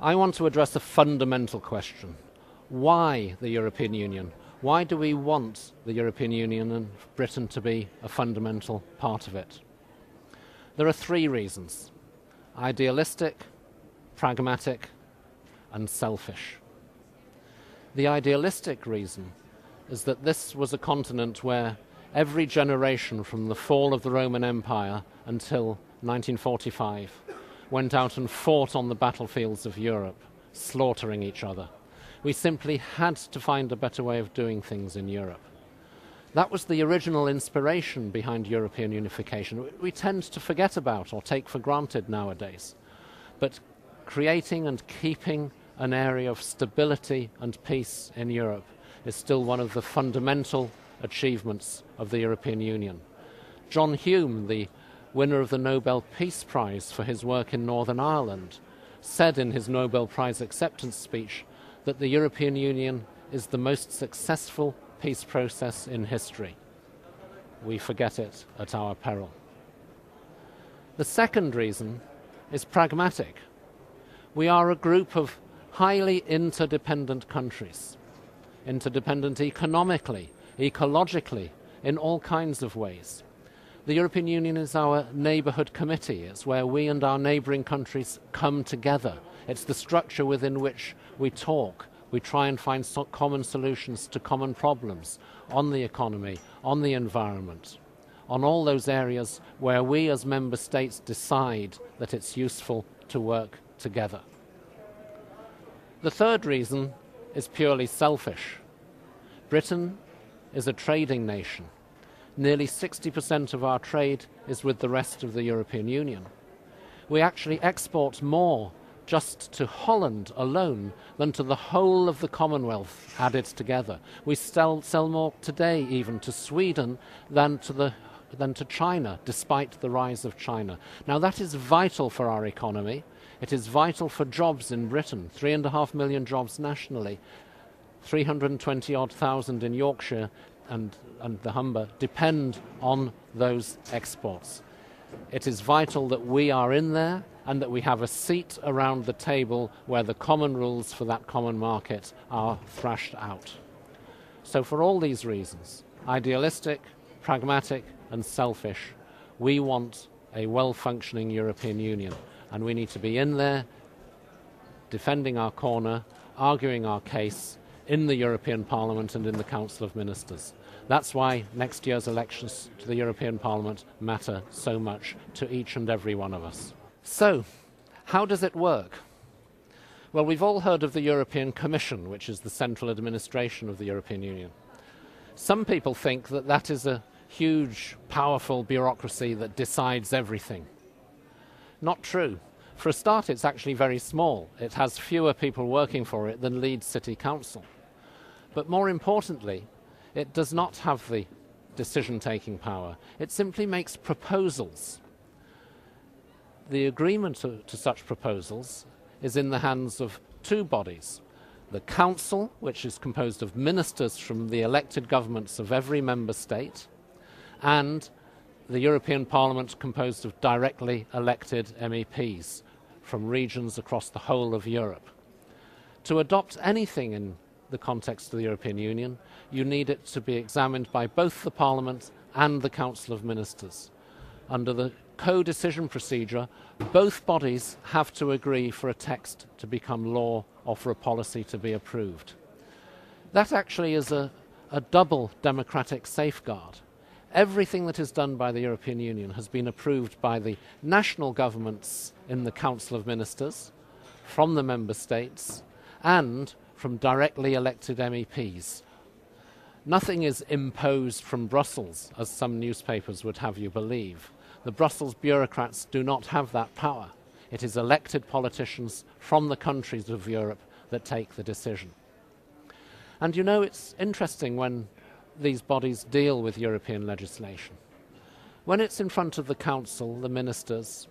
I want to address a fundamental question. Why the European Union? Why do we want the European Union and Britain to be a fundamental part of it? There are three reasons: idealistic, pragmatic, and selfish. The idealistic reason is that this was a continent where every generation from the fall of the Roman Empire until 1945 went out and fought on the battlefields of Europe, slaughtering each other. We simply had to find a better way of doing things in Europe. That was the original inspiration behind European unification. We tend to forget about or take for granted nowadays. But creating and keeping an area of stability and peace in Europe is still one of the fundamental achievements of the European Union. John Hume, the winner of the Nobel Peace Prize for his work in Northern Ireland, said in his Nobel Prize acceptance speech that the European Union is the most successful peace process in history. We forget it at our peril. The second reason is pragmatic. We are a group of highly interdependent countries, interdependent economically, ecologically, in all kinds of ways. The European Union is our neighbourhood committee. It's where we and our neighbouring countries come together. It's the structure within which we talk. We try and find common solutions to common problems on the economy, on the environment, on all those areas where we as member states decide that it's useful to work together. The third reason is purely selfish. Britain is a trading nation. Nearly 60% of our trade is with the rest of the European Union. We actually export more just to Holland alone than to the whole of the Commonwealth added together. We sell more today even to Sweden than to China, despite the rise of China. Now that is vital for our economy. It is vital for jobs in Britain, 3.5 million jobs nationally, 320,000 in Yorkshire and the Humber depend on those exports. It is vital that we are in there and that we have a seat around the table where the common rules for that common market are thrashed out. So for all these reasons, idealistic, pragmatic and selfish, we want a well-functioning European Union, and we need to be in there defending our corner, arguing our case in the European Parliament and in the Council of Ministers. That's why next year's elections to the European Parliament matter so much to each and every one of us. So, how does it work? Well, we've all heard of the European Commission, which is the central administration of the European Union. Some people think that that is a huge, powerful bureaucracy that decides everything. Not true. For a start, it's actually very small. It has fewer people working for it than Leeds City Council. But more importantly, it does not have the decision-taking power. It simply makes proposals. The agreement to such proposals is in the hands of two bodies. The Council, which is composed of ministers from the elected governments of every member state, and the European Parliament, composed of directly elected MEPs from regions across the whole of Europe. To adopt anything in the context of the European Union, you need it to be examined by both the Parliament and the Council of Ministers. Under the co-decision procedure, both bodies have to agree for a text to become law or for a policy to be approved. That actually is a double democratic safeguard. Everything that is done by the European Union has been approved by the national governments in the Council of Ministers, from the member states, and from directly elected MEPs. Nothing is imposed from Brussels, as some newspapers would have you believe. The Brussels bureaucrats do not have that power. It is elected politicians from the countries of Europe that take the decision. And you know, it's interesting when these bodies deal with European legislation. When it's in front of the Council, the ministers,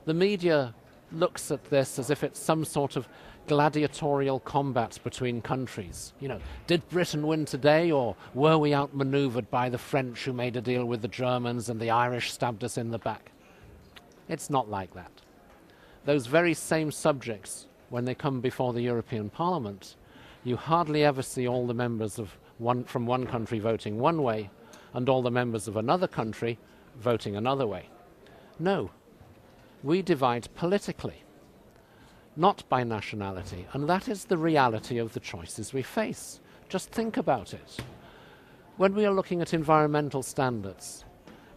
the media looks at this as if it's some sort of gladiatorial combat between countries. You know, did Britain win today, or were we outmaneuvered by the French who made a deal with the Germans and the Irish stabbed us in the back? It's not like that. Those very same subjects when they come before the European Parliament, you hardly ever see all the members from one country voting one way and all the members of another country voting another way. No, we divide politically, not by nationality, and that is the reality of the choices we face. Just think about it. When we are looking at environmental standards,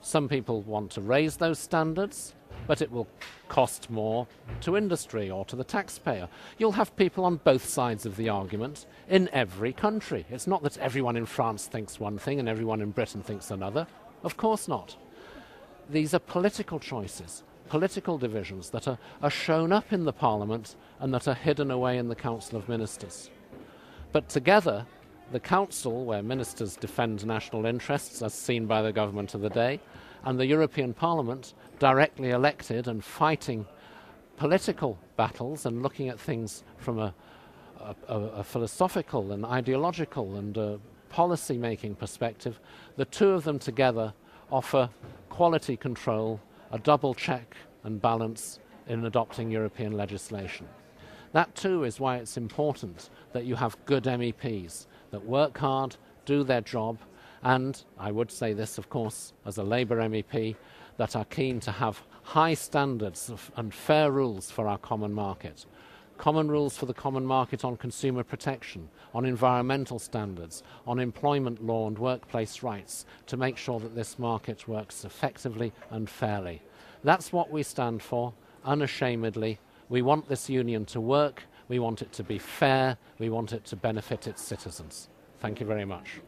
some people want to raise those standards, but it will cost more to industry or to the taxpayer. You'll have people on both sides of the argument in every country. It's not that everyone in France thinks one thing and everyone in Britain thinks another. Of course not. These are political choices, political divisions that are shown up in the Parliament and that are hidden away in the Council of Ministers. But together, the Council, where ministers defend national interests as seen by the government of the day, and the European Parliament, directly elected and fighting political battles and looking at things from a philosophical and ideological and policy-making perspective, the two of them together offer quality control, a double check and balance in adopting European legislation. That too is why it's important that you have good MEPs that work hard, do their job, and I would say this, of course, as a Labour MEP, that are keen to have high standards and fair rules for our common market. Common rules for the common market on consumer protection, on environmental standards, on employment law and workplace rights, to make sure that this market works effectively and fairly. That's what we stand for, unashamedly. We want this union to work, we want it to be fair, we want it to benefit its citizens. Thank you very much.